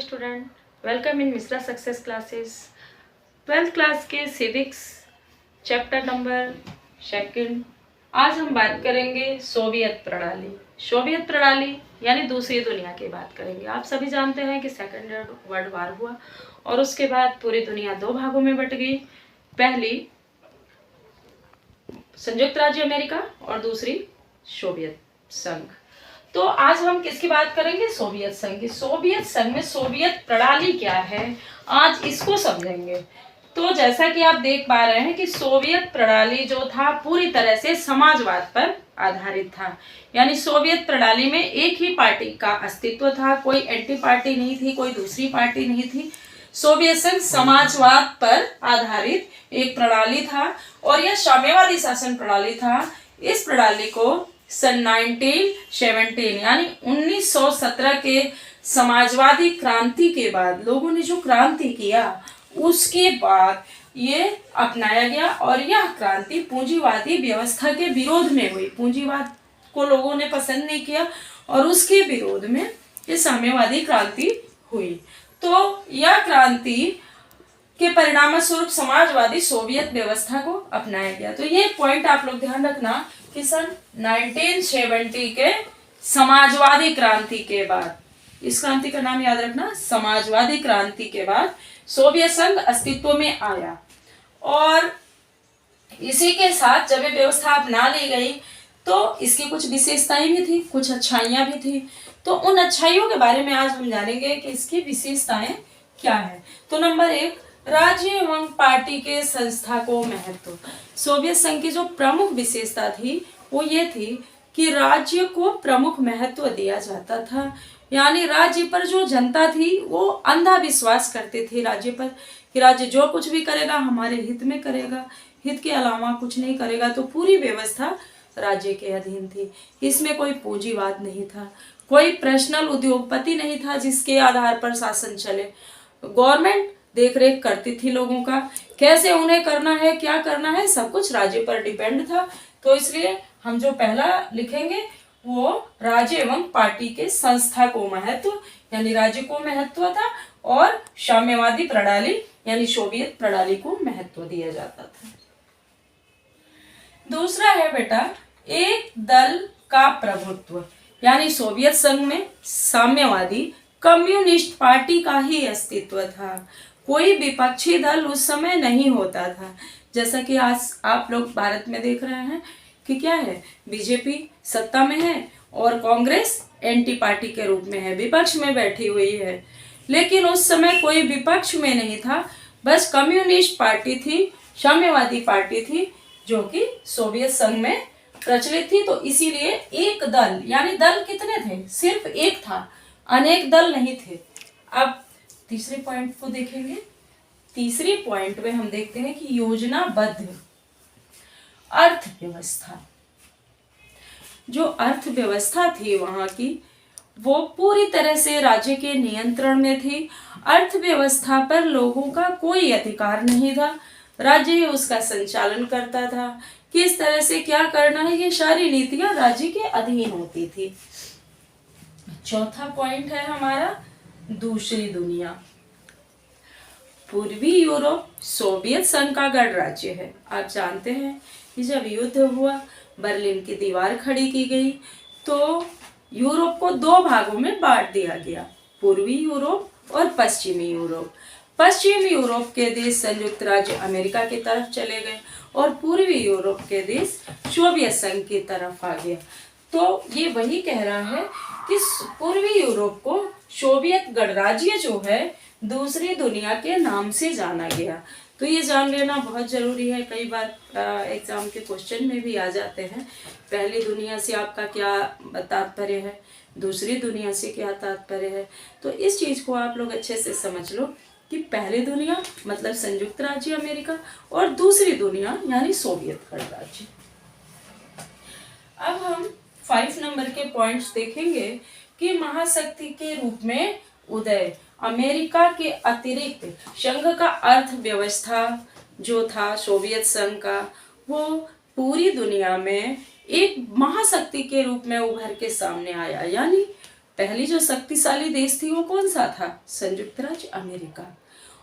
Student, welcome in Mishra success classes. 12th class के civics chapter number second. आज हम बात करेंगे सोवियत प्रणाली। सोवियत प्रणाली यानी दूसरी दुनिया की बात करेंगे। आप सभी जानते हैं कि सेकेंड वर्ल्ड वार हुआ और उसके बाद पूरी दुनिया दो भागों में बट गई। पहली संयुक्त राज्य अमेरिका और दूसरी सोवियत संघ। तो आज हम किसकी बात करेंगे? सोवियत संघ की। सोवियत संघ में सोवियत प्रणाली क्या है, आज इसको समझेंगे। तो जैसा कि आप देख पा रहे हैं कि सोवियत प्रणाली जो था पूरी तरह से समाजवाद पर आधारित था। यानी सोवियत प्रणाली में एक ही पार्टी का अस्तित्व था, कोई एंटी पार्टी नहीं थी, कोई दूसरी पार्टी नहीं थी। सोवियत संघ समाजवाद पर आधारित एक प्रणाली था और यह साम्यवादी शासन प्रणाली था। इस प्रणाली को सन 1917 यानी 1917 के समाजवादी क्रांति के बाद लोगों ने जो क्रांति किया उसके बाद ये अपनाया गया और यह क्रांति पूंजीवादी व्यवस्था के विरोध में हुई। पूंजीवाद को लोगों ने पसंद नहीं किया और उसके विरोध में ये साम्यवादी क्रांति हुई। तो यह क्रांति के परिणाम स्वरूप समाजवादी सोवियत व्यवस्था को अपनाया गया। तो ये पॉइंट आप लोग ध्यान रखना कि सन 1970 के समाजवादी क्रांति के बाद, इस क्रांति का नाम याद रखना, समाजवादी क्रांति के बाद सोवियत संघ अस्तित्व में आया और इसी के साथ जब ये व्यवस्था अपना ली गई तो इसकी कुछ विशेषताएं भी थी, कुछ अच्छाइयां भी थी। तो उन अच्छाइयों के बारे में आज हम जानेंगे कि इसकी विशेषताएं क्या है। तो नंबर 1, राज्य एवं पार्टी के संस्था को महत्व। सोवियत संघ की जो प्रमुख विशेषता थी वो ये थी कि राज्य को प्रमुख महत्व दिया जाता था। यानी राज्य पर जो जनता थी वो अंधा विश्वास करते थे राज्य पर कि राज्य जो कुछ भी करेगा हमारे हित में करेगा, हित के अलावा कुछ नहीं करेगा। तो पूरी व्यवस्था राज्य के अधीन थी। इसमें कोई पूंजीवाद नहीं था, कोई पर्सनल उद्योगपति नहीं था जिसके आधार पर शासन चले। गवर्नमेंट देखरेख करती थी लोगों का, कैसे उन्हें करना है, क्या करना है, सब कुछ राज्य पर डिपेंड था। तो इसलिए हम जो पहला लिखेंगे वो राज्य एवं पार्टी के संस्था को महत्व, यानी राज्य को महत्व था और साम्यवादी प्रणाली यानी सोवियत प्रणाली को महत्व दिया जाता था। दूसरा है बेटा एक दल का प्रभुत्व। यानी सोवियत संघ में साम्यवादी कम्युनिस्ट पार्टी का ही अस्तित्व था, कोई विपक्षी दल उस समय नहीं होता था। जैसा कि आज आप लोग भारत में देख रहे हैं कि क्या है, बीजेपी सत्ता में है और कांग्रेस एंटी पार्टी के रूप में है, विपक्ष में बैठी हुई है। लेकिन उस समय कोई विपक्ष में नहीं था, बस कम्युनिस्ट पार्टी थी, साम्यवादी पार्टी थी जो कि सोवियत संघ में प्रचलित थी। तो इसीलिए एक दल, यानी दल कितने थे? सिर्फ एक था, अनेक दल नहीं थे। अब तीसरे पॉइंट को देखेंगे। तीसरे पॉइंट में हम देखते हैं कि योजनाबद्ध अर्थव्यवस्था। जो अर्थव्यवस्था थी वहां की वो पूरी तरह से राज्य के नियंत्रण में थी। अर्थव्यवस्था पर लोगों का कोई अधिकार नहीं था, राज्य ही उसका संचालन करता था। किस तरह से क्या करना है ये सारी नीतियां राज्य के अधीन होती थी। चौथा पॉइंट है हमारा दूसरी दुनिया। पूर्वी यूरोप सोवियत संघ का गणराज्य है। आप जानते हैं कि जब युद्ध हुआ, बर्लिन की दीवार खड़ी की गई तो यूरोप को दो भागों में बांट दिया गया, पूर्वी यूरोप और पश्चिमी यूरोप। पश्चिमी यूरोप के देश संयुक्त राज्य अमेरिका की तरफ चले गए और पूर्वी यूरोप के देश सोवियत संघ की तरफ आ गया। तो ये वही कह रहा है कि पूर्वी यूरोप को सोवियत गणराज्य जो है दूसरी दुनिया के नाम से जाना गया। तो ये जान लेना बहुत जरूरी है, कई बार एग्जाम के क्वेश्चन में भी आ जाते हैं। पहली दुनिया से आपका क्या तात्पर्य है, दूसरी दुनिया से क्या तात्पर्य है। तो इस चीज को आप लोग अच्छे से समझ लो कि पहली दुनिया मतलब संयुक्त राज्य अमेरिका और दूसरी दुनिया यानी सोवियत गणराज्य। अब हम 5 नंबर के पॉइंट्स देखेंगे कि महाशक्ति के रूप में उदय। अमेरिका के अतिरिक्त संघ का अर्थव्यवस्था जो था सोवियत संघ का, वो पूरी दुनिया में एक महाशक्ति के रूप में उभर के सामने आया। यानी पहली जो शक्तिशाली देश थी वो कौन सा था? संयुक्त राज्य अमेरिका।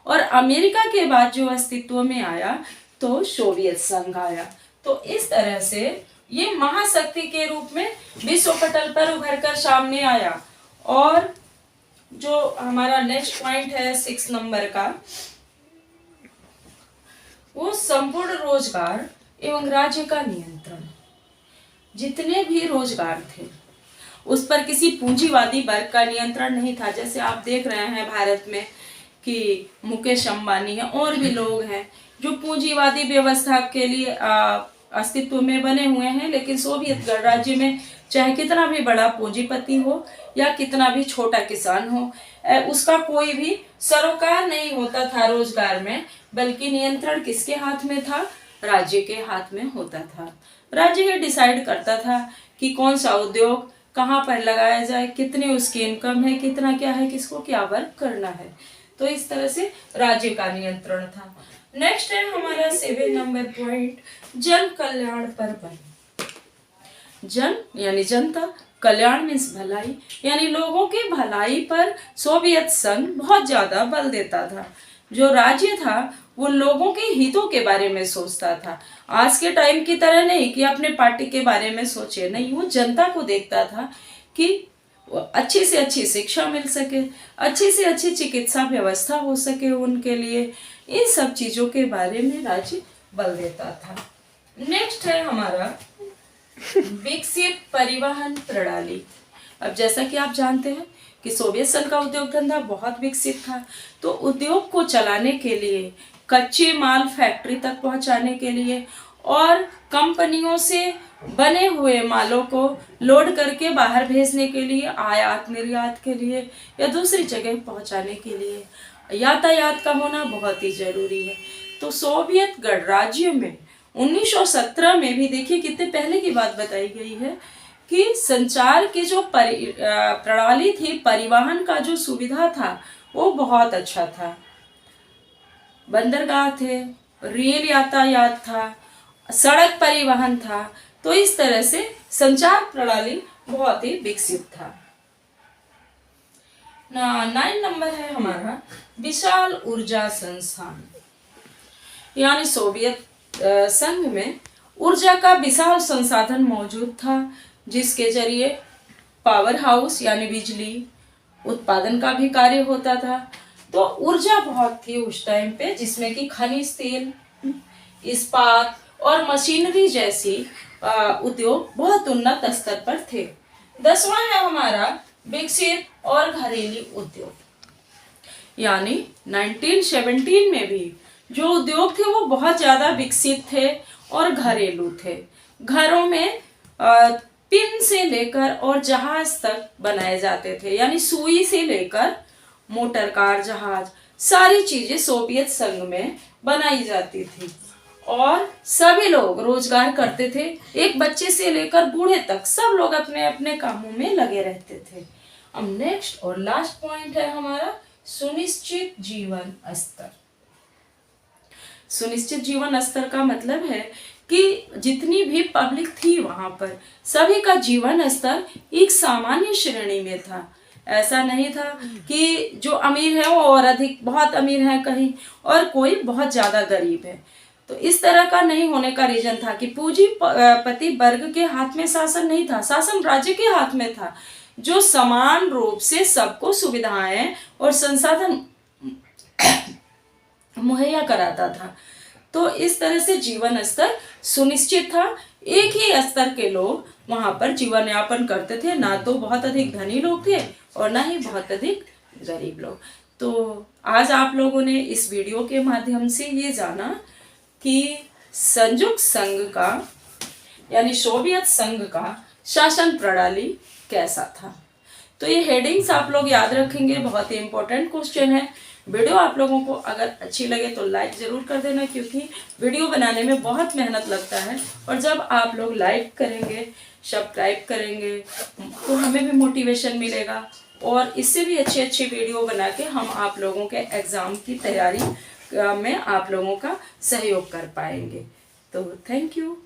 और अमेरिका के बाद जो अस्तित्व में आया तो सोवियत संघ आया। तो इस तरह से ये महाशक्ति के रूप में विश्व पटल पर उभर कर सामने आया। और जो हमारा नेक्स्ट पॉइंट है 6 नंबर का, वो संपूर्ण रोजगार एवं राज्य का नियंत्रण। जितने भी रोजगार थे उस पर किसी पूंजीवादी वर्ग का नियंत्रण नहीं था। जैसे आप देख रहे हैं भारत में कि मुकेश अंबानी है और भी लोग हैं जो पूंजीवादी व्यवस्था के लिए अस्तित्व में बने हुए हैं, लेकिन सोवियत गणराज्य में चाहे कितना भी बड़ा पूंजीपति हो या कितना भी छोटा किसान हो, उसका कोई भी सरोकार नहीं होता था रोजगार में, बल्कि नियंत्रण किसके हाथ में था? राज्य के हाथ में होता था। राज्य ही डिसाइड करता था कि कौन सा उद्योग कहाँ पर लगाया जाए, कितनी उसकी इनकम है, कितना क्या है, किसको क्या वर्क करना है। तो इस तरह से राज्य का नियंत्रण था। नेक्स्ट है हमारा 7 नंबर पॉइंट, जन कल्याण पर बल। जन यानी जनता, कल्याण मीन्स भलाई, यानी लोगों की भलाई पर सोवियत संघ बहुत ज्यादा बल देता था। जो राज्य था वो लोगों के हितों के बारे में सोचता था। आज के टाइम की तरह नहीं कि अपने पार्टी के बारे में सोचे, नहीं, वो जनता को देखता था कि अच्छी से अच्छी शिक्षा मिल सके, अच्छी से अच्छी चिकित्सा व्यवस्था हो सके उनके लिए, इन सब चीजों के बारे में राज्य बल देता था। नेक्स्ट है हमारा विकसित परिवहन प्रणाली। अब जैसा कि आप जानते हैं कि सोवियत संघ का उद्योग धंधा बहुत विकसित था, तो उद्योग को चलाने के लिए, कच्चे माल फैक्ट्री तक पहुंचाने के लिए और कंपनियों से बने हुए मालों को लोड करके बाहर भेजने के लिए, आयात निर्यात के लिए या दूसरी जगह पहुंचाने के लिए यातायात का होना बहुत ही जरूरी है। तो सोवियत गणराज्य में 1917 में भी, देखिए कितने पहले की बात बताई गई है, कि संचार की जो प्रणाली थी, परिवहन का जो सुविधा था वो बहुत अच्छा था। बंदरगाह थे, रेल यातायात था, सड़क परिवहन था। तो इस तरह से संचार प्रणाली बहुत ही विकसित था। 9 नंबर है हमारा विशाल ऊर्जा संस्थान। यानी सोवियत संघ में ऊर्जा का विशाल संसाधन मौजूद था, जिसके जरिए पावर हाउस यानी बिजली उत्पादन का भी कार्य होता था। तो ऊर्जा बहुत थी उस टाइम पे, जिसमें कि खनिज तेल, इस्पात और मशीनरी जैसी उद्योग बहुत उन्नत स्तर पर थे। 10वां है हमारा विकसित और घरेलू उद्योग। यानी 1917 में भी जो उद्योग थे वो बहुत ज्यादा विकसित थे और घरेलू थे। घरों में पिन से लेकर और जहाज तक बनाए जाते थे, यानी सुई से लेकर मोटर कार, जहाज, सारी चीजें सोवियत संघ में बनाई जाती थी और सभी लोग रोजगार करते थे। एक बच्चे से लेकर बूढ़े तक सब लोग अपने अपने कामों में लगे रहते थे। अब नेक्स्ट और लास्ट पॉइंट है हमारा सुनिश्चित जीवन स्तर। सुनिश्चित जीवन स्तर का मतलब है कि जितनी भी पब्लिक थी वहां पर, सभी का जीवन स्तर एक सामान्य श्रेणी में था। ऐसा नहीं था कि जो अमीर है वो और अधिक बहुत अमीर है कहीं और कोई बहुत ज्यादा गरीब है। तो इस तरह का नहीं होने का रीजन था कि पूंजीपति वर्ग के हाथ में शासन नहीं था, शासन राज्य के हाथ में था, जो समान रूप से सबको सुविधाएं और संसाधन मुहैया कराता था। तो इस तरह से जीवन स्तर सुनिश्चित था। एक ही स्तर के लोग वहां पर जीवन यापन करते थे, ना तो बहुत अधिक धनी लोग थे और ना ही बहुत अधिक गरीब लोग। तो आज आप लोगों ने इस वीडियो के माध्यम से ये जाना कि संयुक्त संघ का यानी सोवियत संघ का शासन प्रणाली कैसा था। तो ये हेडिंग्स आप लोग याद रखेंगे, बहुत ही इंपॉर्टेंट क्वेश्चन है। वीडियो आप लोगों को अगर अच्छी लगे तो लाइक ज़रूर कर देना, क्योंकि वीडियो बनाने में बहुत मेहनत लगता है और जब आप लोग लाइक करेंगे, सब्सक्राइब करेंगे तो हमें भी मोटिवेशन मिलेगा और इससे भी अच्छी अच्छी वीडियो बना के हम आप लोगों के एग्ज़ाम की तैयारी में आप लोगों का सहयोग कर पाएंगे। तो थैंक यू।